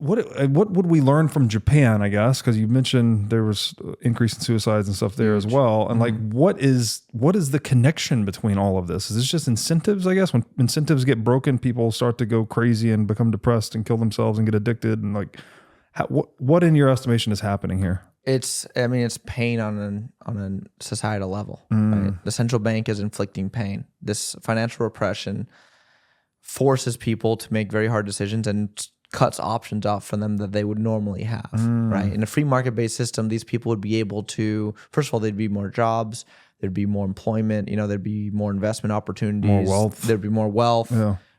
what would we learn from Japan, I guess? Because you mentioned there was increase in suicides and stuff there as well. And like, what is the connection between all of this? Is this just incentives, I guess? When incentives get broken, people start to go crazy and become depressed and kill themselves and get addicted. And like, what in your estimation is happening here? It's pain on a societal level. Right? The central bank is inflicting pain. This financial repression forces people to make very hard decisions and cuts options off from them that they would normally have, right? In a free market-based system, these people would be able to, first of all, there'd be more jobs, there'd be more employment, there'd be more investment opportunities, more wealth. There'd be more wealth,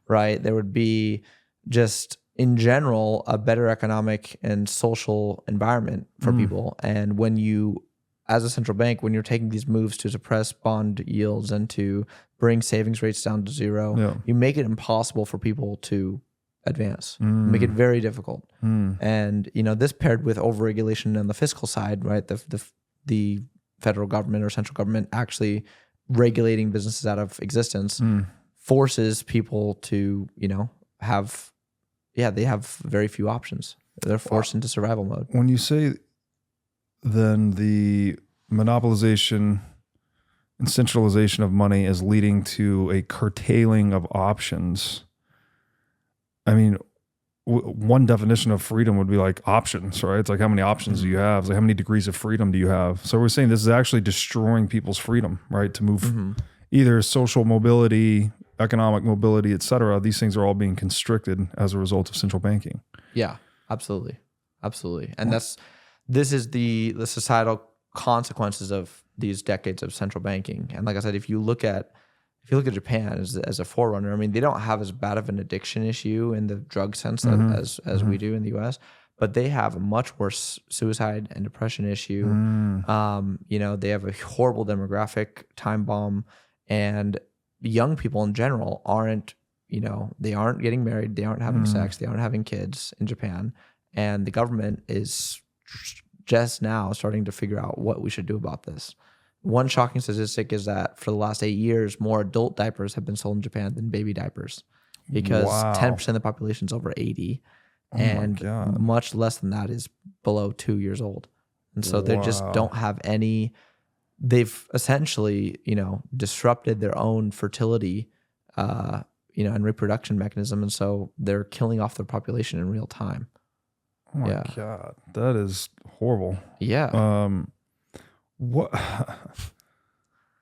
right? There would be just, in general, a better economic and social environment for people. And when you, as a central bank, when you're taking these moves to suppress bond yields and to bring savings rates down to zero, you make it impossible for people to advance, make it very difficult. And this paired with overregulation on the fiscal side, right? The federal government or central government actually regulating businesses out of existence forces people to they have very few options. They're forced into survival mode. When you say then the monopolization and centralization of money is leading to a curtailing of options, I mean, one definition of freedom would be like options, right? It's like, how many options do you have? It's like, how many degrees of freedom do you have? So we're saying this is actually destroying people's freedom, right? To move either social mobility, economic mobility, et cetera. These things are all being constricted as a result of central banking. Yeah, absolutely. Absolutely. And this is the societal consequences of these decades of central banking. And like I said, if you look at Japan as a forerunner, I mean, they don't have as bad of an addiction issue in the drug sense as we do in the US, but they have a much worse suicide and depression issue. They have a horrible demographic time bomb, and young people in general aren't getting married, they aren't having sex, they aren't having kids in Japan, and the government is just now starting to figure out what we should do about this. One shocking statistic is that for the last 8 years, more adult diapers have been sold in Japan than baby diapers, because 10% of the population is over 80, and much less than that is below 2 years old. And so they just don't have any. They've essentially, disrupted their own fertility, and reproduction mechanism, and so they're killing off their population in real time. Oh my God, that is horrible. Yeah. What?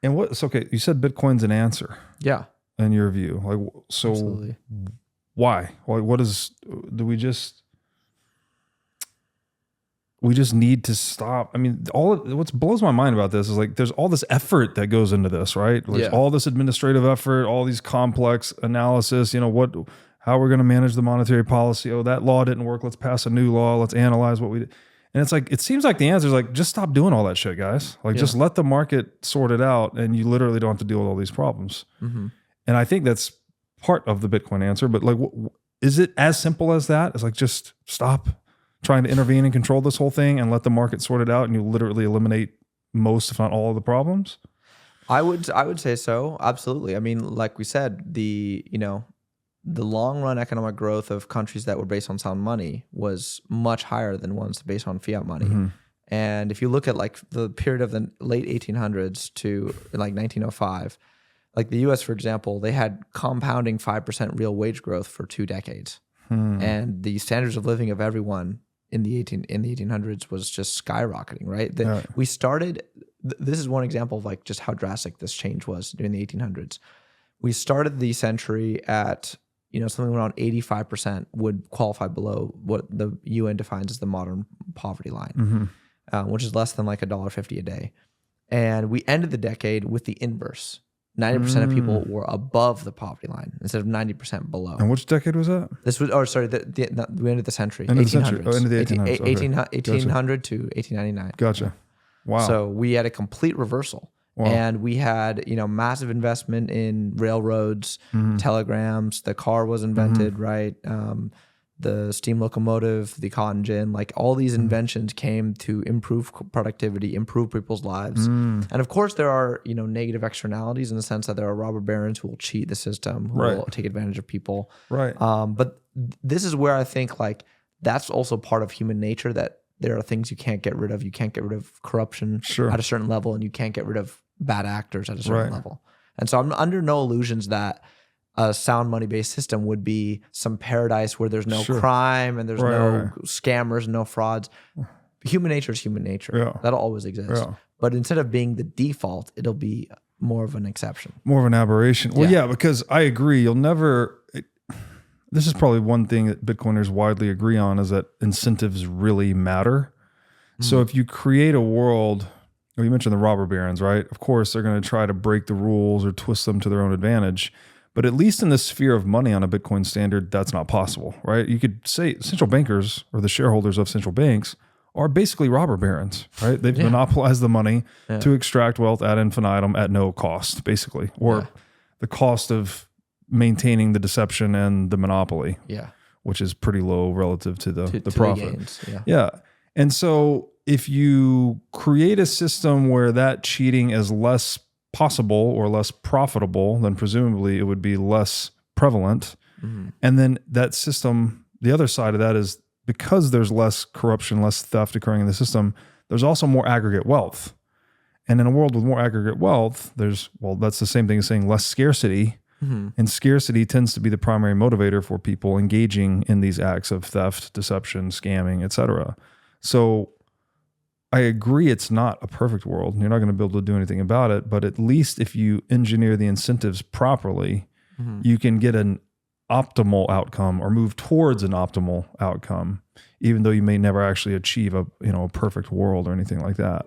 And what's okay? You said Bitcoin's an answer. Yeah. In your view, like, so absolutely. Why? Like, what is? Do we just need to stop? I mean, what blows my mind about this is like, there's all this effort that goes into this, right? Like all this administrative effort, all these complex analysis. How we're going to manage the monetary policy. Oh, that law didn't work. Let's pass a new law. Let's analyze what we did. And it's like, it seems like the answer is like, just stop doing all that shit, guys. Like, just let the market sort it out, and you literally don't have to deal with all these problems. And I think that's part of the Bitcoin answer. But like, is it as simple as that? It's like, just stop trying to intervene and control this whole thing and let the market sort it out, and you literally eliminate most, if not all, of the problems? I would say so. Absolutely. I mean, like we said, the long run economic growth of countries that were based on sound money was much higher than ones based on fiat money. And if you look at like the period of the late 1800s to like 1905, like the US, for example, they had compounding 5% real wage growth for 2 decades. And the standards of living of everyone in the 1800s was just skyrocketing, right? We started, this is one example of like just how drastic this change was during the 1800s. We started the century at something around 85% would qualify below what the UN defines as the modern poverty line, which is less than like $1.50 a day. And we ended the decade with the inverse. 90% of people were above the poverty line instead of 90% below. And which decade was that? This was, we ended the century. End of 1800s. the century. Oh, end of the 1800s. 1800 to 1899. Gotcha. Wow. So we had a complete reversal. Wow. And we had, massive investment in railroads, telegrams, the car was invented, right? The steam locomotive, the cotton gin, like all these inventions came to improve productivity, improve people's lives. And of course there are, negative externalities in the sense that there are robber barons who will cheat the system, who will take advantage of people. Right. But this is where I think like that's also part of human nature, that there are things you can't get rid of. You can't get rid of corruption at a certain level, and you can't get rid of bad actors at a certain level. And so I'm under no illusions that a sound money-based system would be some paradise where there's no crime and there's no scammers, no frauds. Human nature is human nature. Yeah. That'll always exist. Yeah. But instead of being the default, it'll be more of an exception. More of an aberration. Well, yeah, because I agree. This is probably one thing that Bitcoiners widely agree on, is that incentives really matter. So if you create a world, or you mentioned the robber barons, right? Of course, they're going to try to break the rules or twist them to their own advantage. But at least in the sphere of money on a Bitcoin standard, that's not possible, right? You could say central bankers, or the shareholders of central banks, are basically robber barons, right? They've monopolized the money to extract wealth ad infinitum at no cost, basically, or the cost of maintaining the deception and the monopoly, which is pretty low relative to the profit. Gains, And so if you create a system where that cheating is less possible or less profitable, then presumably it would be less prevalent. And then that system, the other side of that is, because there's less corruption, less theft occurring in the system, there's also more aggregate wealth. And in a world with more aggregate wealth, that's the same thing as saying less scarcity. And scarcity tends to be the primary motivator for people engaging in these acts of theft, deception, scamming, etc. So I agree it's not a perfect world. You're not going to be able to do anything about it, but at least if you engineer the incentives properly, you can get an optimal outcome, or move towards an optimal outcome, even though you may never actually achieve a perfect world or anything like that.